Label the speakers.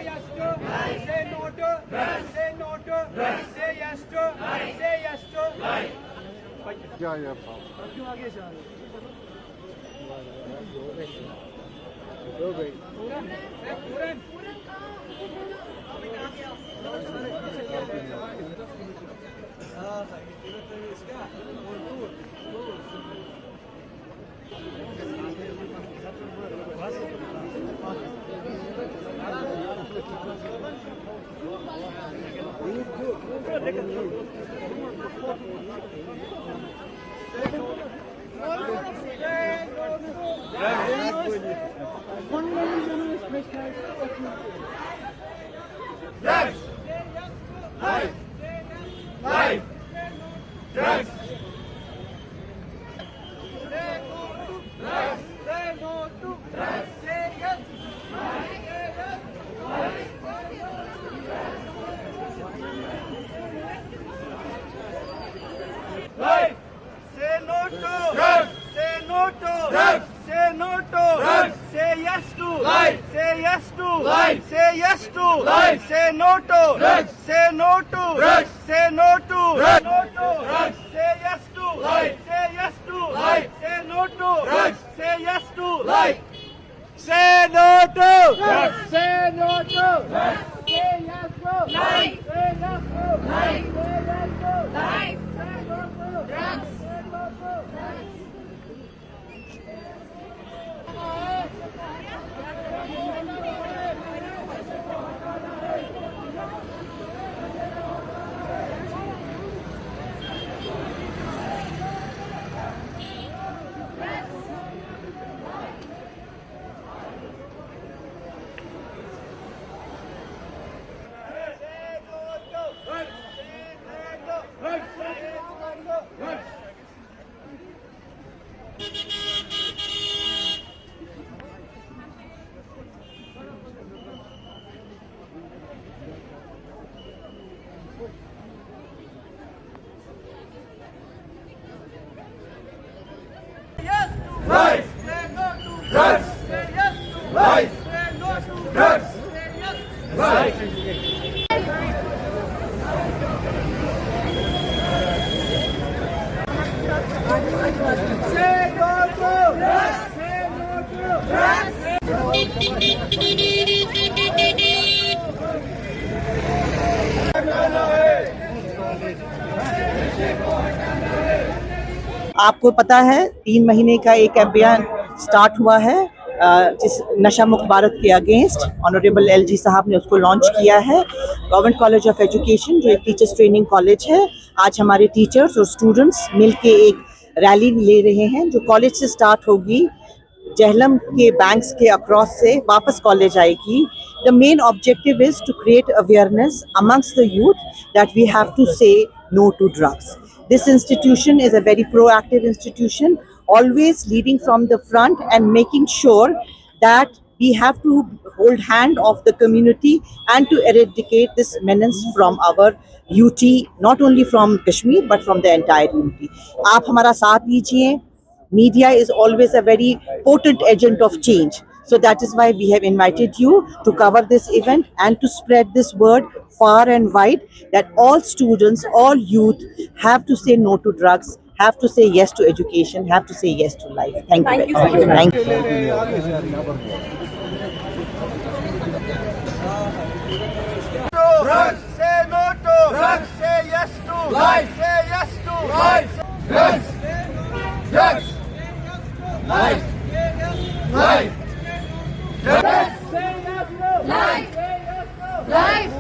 Speaker 1: yes to life. Say no to drugs. Say no to drugs. Say yes to life. Say yes to life.
Speaker 2: क्या है आप
Speaker 1: क्यों आगे जा रहे
Speaker 2: हो गई
Speaker 1: Drugs. Life. Life. Drugs. Say no to drugs. Say no to drugs. Say yes. Life. Say no to drugs. Say no to drugs. Say no to drugs. Say yes to life. Say yes to life. Say yes to life. Say no to drugs. Say no to drugs. Say no to drugs. No to drugs. Say yes to life. Say yes to life. Say no to drugs. Say yes to life. Say no to drugs. Say no to drugs. Say yes to life. Say yes to life. Say yes to life. Say no to drugs. Say no to drugs. Life. Say no to drugs. Say yes to life. Say no to drugs. Say yes to life. Say no to drugs. Say no to drugs.
Speaker 3: आपको पता है 3 महीने का एक अभियान start हुआ है जिस नशा मुक्त भारत के अगेंस्ट ऑनरेबल एलजी साहब ने उसको लॉन्च किया है। गवर्नमेंट कॉलेज ऑफ एजुकेशन जो एक टीचर्स ट्रेनिंग कॉलेज है, आज हमारे टीचर्स और स्टूडेंट्स मिलके एक रैली ले रहे हैं जो कॉलेज से स्टार्ट होगी, जहलम के बैंक्स के अक्रॉस से वापस कॉलेज आएगी। The main objective is to create awareness amongst the youth that we have to say no to drugs. This institution is a very proactive institution, always leading from the front and making sure that we have to hold hand of the community and to eradicate this menace from our UT, not only from Kashmir but from the entire UT. आप हमारा साथ दीजिए. Media is always a very potent agent of change. So that is why we have invited you to cover this event and to spread this word far and wide that all students, all youth have to say no to drugs, have to say yes to education, have to say yes to life. Thank you very much. Thank you.
Speaker 1: Drugs. Say no to drugs. Say yes to life. Say yes to life. Drugs. Drugs. Life. Life. Drugs. Say yes to life. Say yes to life.